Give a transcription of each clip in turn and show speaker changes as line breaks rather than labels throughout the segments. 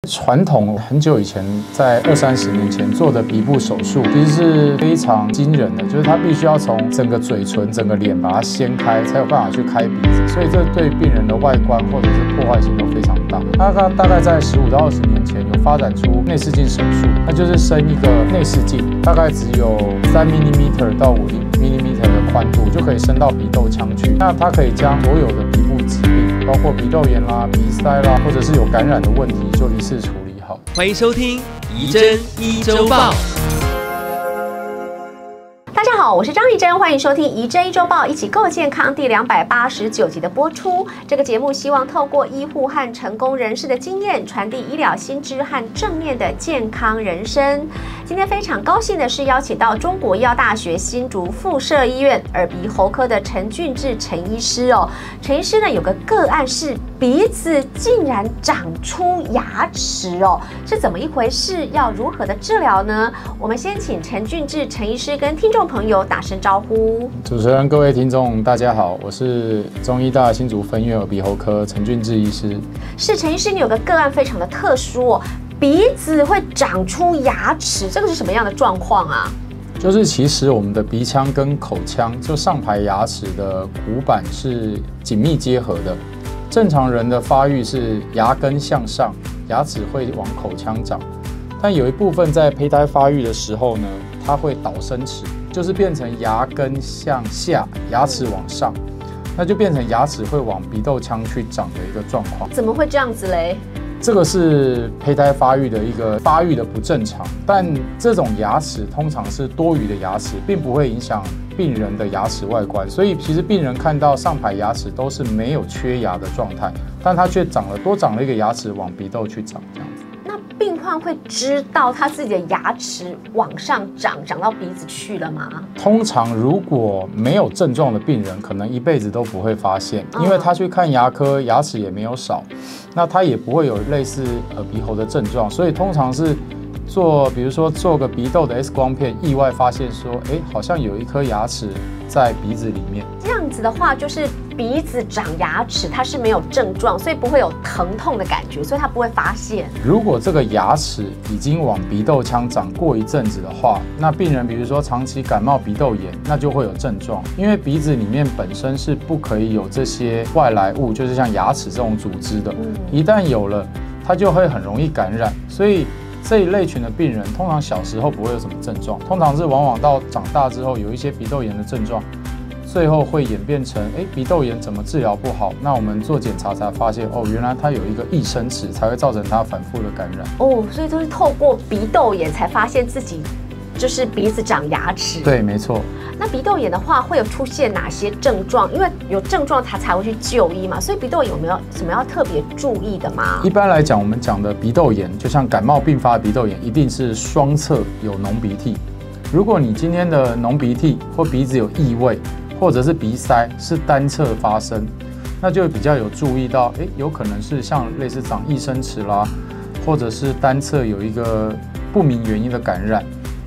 传统很久以前，在20-30年前做的鼻部手术，其实是非常惊人的，就是它必须要从整个嘴唇、整个脸把它掀开，才有办法去开鼻子，所以这对病人的外观或者是破坏性都非常大。它大概在15到20年前有发展出内视镜手术，那就是伸一个内视镜，大概只有3mm到5mm的宽度，就可以伸到鼻窦腔去。那它可以将所有的鼻部疾病，包括鼻窦炎啦、鼻塞啦，或者是有感染的问题，就一次处理好。
欢迎收听怡真一周报。
大家好，我是张怡真，欢迎收听怡真一周报，一起够健康第289集的播出。这个节目希望透过医护和成功人士的经验，传递医疗新知和正面的健康人生。今天非常高兴的是邀请到中国医药大学新竹附设医院耳鼻喉科的陈俊志陈医师哦。陈医师呢有个个案是鼻子竟然长出牙齿哦，是怎么一回事？要如何的治疗呢？我们先请陈俊志陈医师跟听众朋友打声招呼。
主持人、各位听众，大家好，我是中医大新竹分院耳鼻喉科陈俊志医师。
是陈医师，你有个个案非常的特殊哦，鼻子会长出牙齿，这个是什么样的状况啊？
就是其实我们的鼻腔跟口腔，就上排牙齿的骨板是紧密结合的。正常人的发育是牙根向上，牙齿会往口腔长，但有一部分在胚胎发育的时候呢，它会倒伸齿，就是变成牙根向下，牙齿往上，那就变成牙齿会往鼻窦腔去长的一个状况。
怎么会这样子嘞？
这个是胚胎发育的一个发育的不正常，但这种牙齿通常是多余的牙齿，并不会影响病人的牙齿外观，所以其实病人看到上排牙齿都是没有缺牙的状态，但他却多长了一个牙齿往鼻窦去长，这样子。
那病患会知道他自己的牙齿往上长到鼻子去了吗？
通常如果没有症状的病人，可能一辈子都不会发现，因为他去看牙科，牙齿也没有少，那他也不会有类似耳鼻喉的症状，所以通常是比如说做个鼻窦的 X 光片，意外发现说，好像有一颗牙齿在鼻子里面。
这样子的话，就是鼻子长牙齿，它是没有症状，所以不会有疼痛的感觉，所以它不会发现。
如果这个牙齿已经往鼻窦腔长过一阵子的话，那病人比如说长期感冒鼻窦炎，那就会有症状，因为鼻子里面本身是不可以有这些外来物，就是像牙齿这种组织的，一旦有了，它就会很容易感染，所以这一类群的病人，通常小时候不会有什么症状，通常是往往到长大之后有一些鼻窦炎的症状，最后会演变成鼻窦炎怎么治疗不好？那我们做检查才发现，原来它有一个益生齿，才会造成它反复的感染。
所以都是透过鼻窦炎才发现自己就是鼻子长牙齿。
对，没错。
那鼻窦炎的话，会有出现哪些症状？因为有症状他才会去就医嘛，所以鼻窦炎有没有什么要特别注意的吗？
一般来讲，我们讲的鼻窦炎，就像感冒并发的鼻窦炎，一定是双侧有浓鼻涕。如果你今天的浓鼻涕或鼻子有异味，或者是鼻塞是单侧发生，那就比较有注意到，有可能是像类似长益生齿啦，或者是单侧有一个不明原因的感染。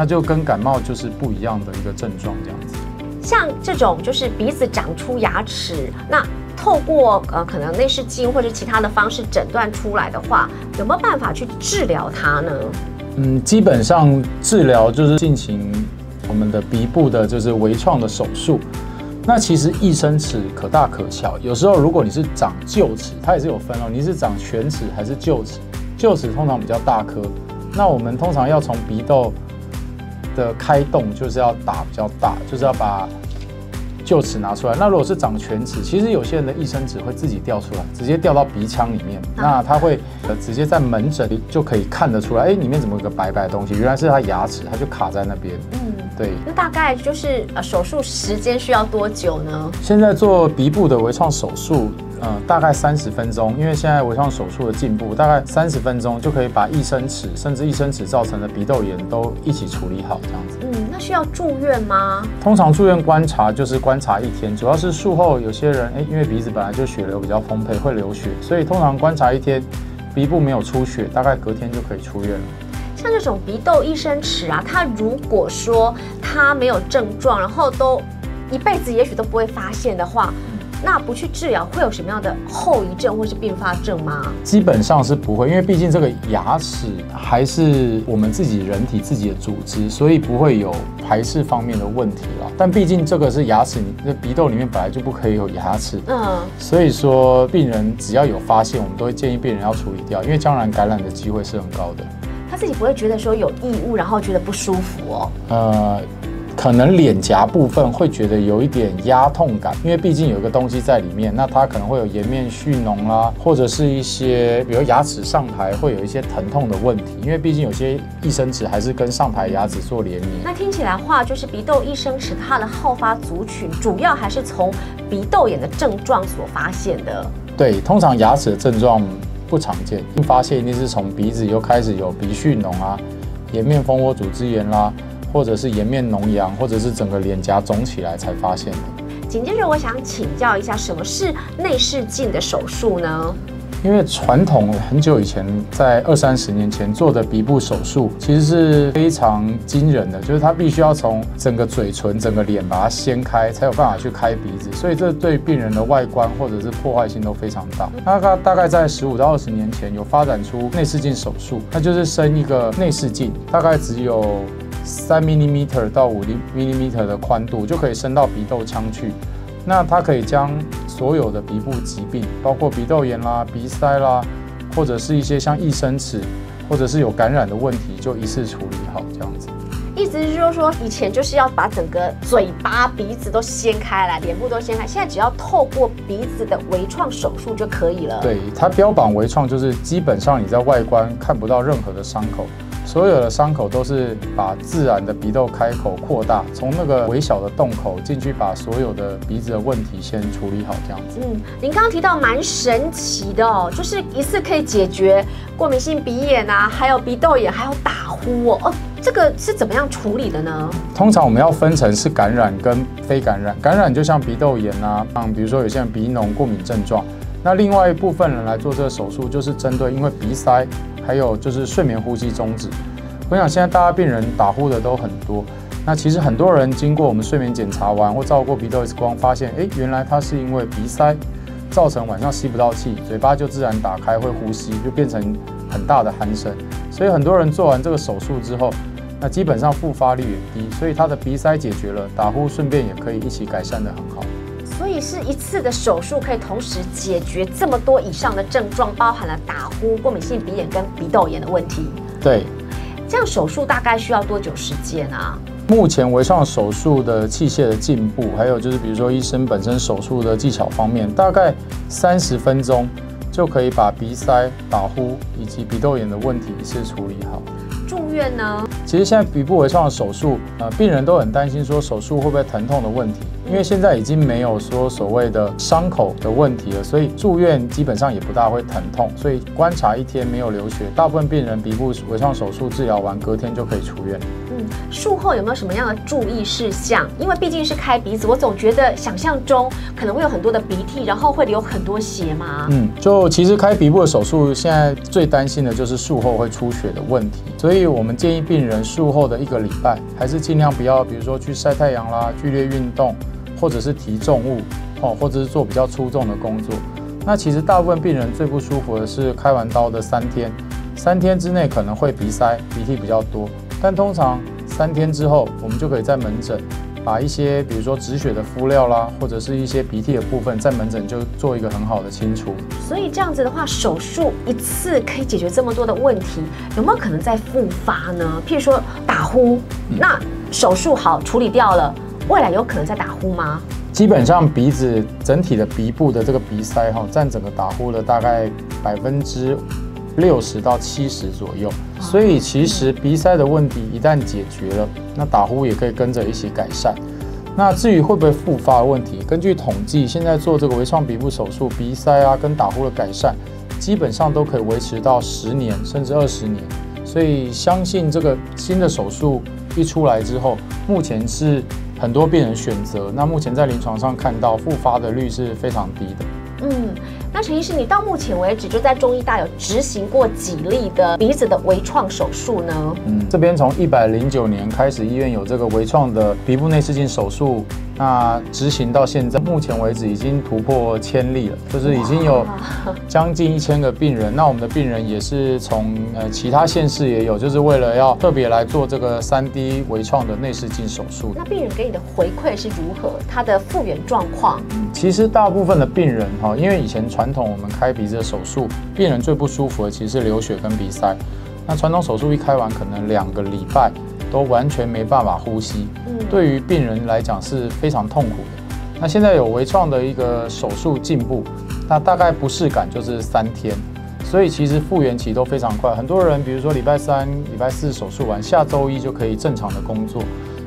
那就跟感冒就是不一样的一个症状，这样子。
像这种就是鼻子长出牙齿，那透过可能内视镜或者其他的方式诊断出来的话，有没有办法去治疗它呢？
基本上治疗就是进行我们的鼻部的就是微创的手术。那其实益生齿可大可小，有时候如果你是长臼齿，它也是有分哦，你是长全齿还是臼齿？臼齿通常比较大颗，那我们通常要从鼻窦的开洞就是要打比较大，就是要把臼齿拿出来。那如果是长全齿，其实有些人的益生齿会自己掉出来，直接掉到鼻腔里面，那它会直接在门诊就可以看得出来，里面怎么有个白白的东西？原来是它牙齿，它就卡在那边。对。那
大概就是手术时间需要多久呢？
现在做鼻部的微创手术，大概30分钟，因为现在微创手术的进步，大概30分钟就可以把益生齿，甚至益生齿造成的鼻窦炎都一起处理好，这样子。
那需要住院吗？
通常住院观察就是观察1天，主要是术后有些人因为鼻子本来就血流比较丰沛，会流血，所以通常观察1天，鼻部没有出血，大概隔天就可以出院了。
像这种鼻窦益生齿啊，它如果说它没有症状，然后都一辈子也许都不会发现的话，那不去治疗会有什么样的后遗症或是并发症吗？
基本上是不会，因为毕竟这个牙齿还是我们自己人体自己的组织，所以不会有排斥方面的问题啦。但毕竟这个是牙齿，你的鼻窦里面本来就不可以有牙齿，所以说病人只要有发现，我们都会建议病人要处理掉，因为将来感染的机会是很高的。
他自己不会觉得说有异物，然后觉得不舒服哦？
可能脸颊部分会觉得有一点压痛感，因为毕竟有一个东西在里面，那它可能会有颜面蓄脓啦，或者是一些比如牙齿上排会有一些疼痛的问题，因为毕竟有些益生齿还是跟上排牙齿做连接。
那听起来的话，就是鼻窦益生齿它的好发族群，主要还是从鼻窦炎的症状所发现的。
对，通常牙齿的症状不常见，发现一定是从鼻子又开始有鼻蓄脓啊、颜面蜂窝组织炎啦，或者是颜面脓疡，或者是整个脸颊肿起来才发现的。
紧接着，我想请教一下，什么是内视镜的手术呢？
因为传统很久以前，在20-30年前做的鼻部手术，其实是非常惊人的，就是它必须要从整个嘴唇、整个脸把它掀开，才有办法去开鼻子，所以这对病人的外观或者是破坏性都非常大。那它大概在15到20年前有发展出内视镜手术，那就是伸一个内视镜，大概只有3mm到5mm的宽度，就可以伸到鼻窦腔去。那它可以将所有的鼻部疾病，包括鼻窦炎啦、鼻塞啦，或者是一些像益生齿，或者是有感染的问题，就一次处理好这样子。
意思是说，以前就是要把整个嘴巴、鼻子都掀开来，脸部都掀开，现在只要透过鼻子的微创手术就可以了。
对，它标榜微创就是基本上你在外观看不到任何的伤口。所有的伤口都是把自然的鼻窦开口扩大，从那个微小的洞口进去，把所有的鼻子的问题先处理好，这样子。
您刚刚提到蛮神奇的哦，就是一次可以解决过敏性鼻炎啊，还有鼻窦炎，还有打呼哦。这个是怎么样处理的呢？
通常我们要分成是感染跟非感染。感染就像鼻窦炎啊，比如说有些人鼻脓过敏症状。那另外一部分人来做这个手术，就是针对因为鼻塞，还有就是睡眠呼吸中止。我想现在大家病人打呼的都很多，那其实很多人经过我们睡眠检查完或照过鼻窦 X 光，发现原来他是因为鼻塞造成晚上吸不到气，嘴巴就自然打开会呼吸，就变成很大的鼾声。所以很多人做完这个手术之后，那基本上复发率也低，所以他的鼻塞解决了，打呼顺便也可以一起改善得很好。
所以是一次的手术可以同时解决这么多以上的症状，包含了打呼、过敏性鼻炎跟鼻窦炎的问题。
对，
这样手术大概需要多久时间啊？
目前微创手术的器械的进步，还有就是比如说医生本身手术的技巧方面，大概30分钟就可以把鼻塞、打呼以及鼻窦炎的问题一次处理好。
住院呢？
其实现在鼻部微创的手术，病人都很担心说手术会不会疼痛的问题，因为现在已经没有说所谓的伤口的问题了，所以住院基本上也不大会疼痛，所以观察1天没有流血，大部分病人鼻部微创手术治疗完，隔天就可以出院。
术后有没有什么样的注意事项？因为毕竟是开鼻子，我总觉得想象中可能会有很多的鼻涕，然后会流很多血嘛。
就其实开鼻部的手术，现在最担心的就是术后会出血的问题，所以我们建议病人术后的1个礼拜，还是尽量不要，比如说去晒太阳啦、剧烈运动，或者是提重物，或者是做比较粗重的工作。那其实大部分病人最不舒服的是开完刀的3天，3天之内可能会鼻塞、鼻涕比较多，但通常3天之后，我们就可以在门诊把一些比如说止血的敷料啦，或者是一些鼻涕的部分，在门诊就做一个很好的清除。
所以这样子的话，手术一次可以解决这么多的问题，有没有可能再复发呢？譬如说打呼，那手术好处理掉了，未来有可能再打呼吗？
基本上鼻子整体的鼻部的这个鼻塞占整个打呼的大概60%到70%左右，所以其实鼻塞的问题一旦解决了，那打呼也可以跟着一起改善。那至于会不会复发的问题，根据统计，现在做这个微创鼻部手术，鼻塞啊跟打呼的改善，基本上都可以维持到10年甚至20年。所以相信这个新的手术一出来之后，目前是很多病人选择。那目前在临床上看到复发的率是非常低的。
那陈医师，你到目前为止就在中医大有执行过几例的鼻子的微创手术呢？
这边从109年开始，医院有这个微创的鼻部内视镜手术那执行到现在，目前为止已经突破1000例了，就是已经有将近1000个病人。那我们的病人也是从其他县市也有，就是为了要特别来做这个3D 微创的内视镜手术。
那病人给你的回馈是如何？他的复原状况？
其实大部分的病人哈，因为以前传统我们开鼻子的手术，病人最不舒服的其实是流血跟鼻塞。那传统手术一开完，可能2个礼拜都完全没办法呼吸。对于病人来讲是非常痛苦的。那现在有微创的一个手术进步，那大概不适感就是3天，所以其实复原期都非常快。很多人比如说礼拜3、礼拜4手术完，下周1就可以正常的工作，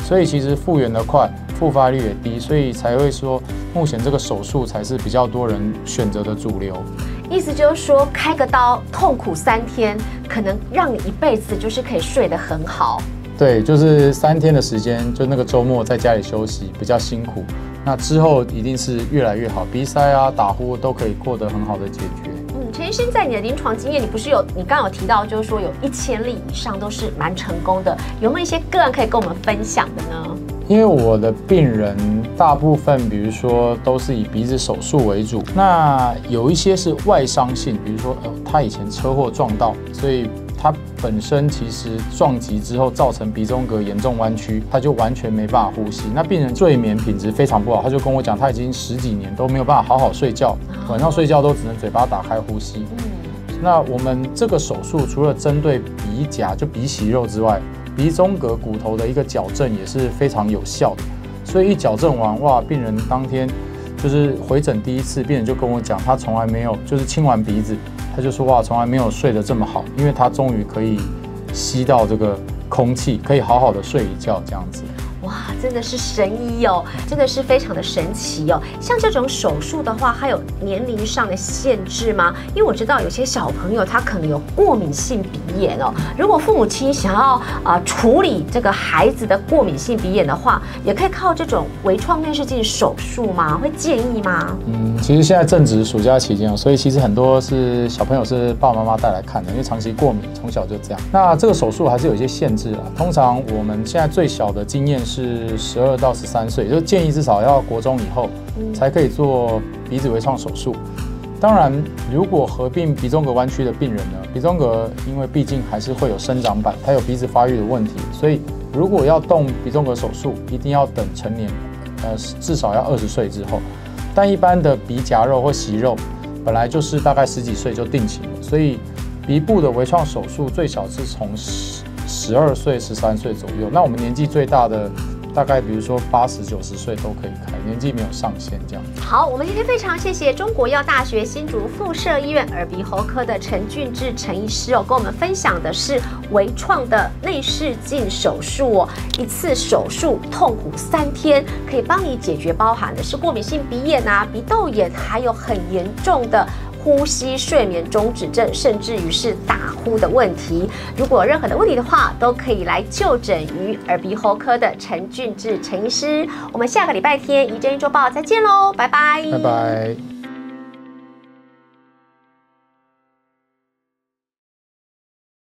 所以其实复原的快，复发率也低，所以才会说目前这个手术才是比较多人选择的主流。
意思就是说，开个刀痛苦3天，可能让你一辈子就是可以睡得很好。
对，就是3天的时间，就那个周末在家里休息，比较辛苦。那之后一定是越来越好，鼻塞啊、打呼都可以获得很好的解决。
陈医生，在你的临床经验，你刚刚有提到，就是说有1000例以上都是蛮成功的，有没有一些个案可以跟我们分享的呢？
因为我的病人大部分，比如说都是以鼻子手术为主，那有一些是外伤性，比如说他以前车祸撞到，所以他本身其实撞击之后造成鼻中隔严重弯曲，他就完全没办法呼吸。那病人睡眠品质非常不好，他就跟我讲，他已经10几年都没有办法好好睡觉，晚上睡觉都只能嘴巴打开呼吸。那我们这个手术除了针对鼻夹就鼻息肉之外，鼻中隔骨头的一个矫正也是非常有效的。所以一矫正完，哇，病人当天就是回诊第一次，病人就跟我讲，他从来没有就是清完鼻子，他就说哇，从来没有睡得这么好，因为他终于可以吸到这个空气，可以好好的睡一觉这样子。
哇，真的是神医哦，真的是非常的神奇哦。像这种手术的话，还有年龄上的限制吗？因为我知道有些小朋友他可能有过敏性鼻炎哦。如果父母亲想要处理这个孩子的过敏性鼻炎的话，也可以靠这种微创内视镜手术吗？会建议吗？
其实现在正值暑假期间，所以其实很多是小朋友是爸爸妈妈带来看的，因为长期过敏，从小就这样。那这个手术还是有一些限制啦。通常我们现在最小的经验是12到13岁，就建议至少要国中以后才可以做鼻子微创手术。当然，如果合并鼻中隔弯曲的病人呢，鼻中隔因为毕竟还是会有生长板，它有鼻子发育的问题，所以如果要动鼻中隔手术，一定要等成年，至少要20岁之后。但一般的鼻夹肉或息肉，本来就是大概10几岁就定型了，所以鼻部的微创手术最小是从12岁、13岁左右。那我们年纪最大的，大概比如说80、90岁都可以开，年纪没有上限这样。
好，我们今天非常谢谢中国药大学新竹附设医院耳鼻喉科的陈俊志陈医师哦，跟我们分享的是微创的内视镜手术哦，一次手术痛苦3天，可以帮你解决包含的是过敏性鼻炎啊、鼻窦炎，还有很严重的呼吸睡眠中止症，甚至于是打呼的问题。如果有任何的问题的话，都可以来就诊于耳鼻喉科的陈俊志陈医师。我们下个礼拜天《医真周报》再见喽，拜拜，
拜拜。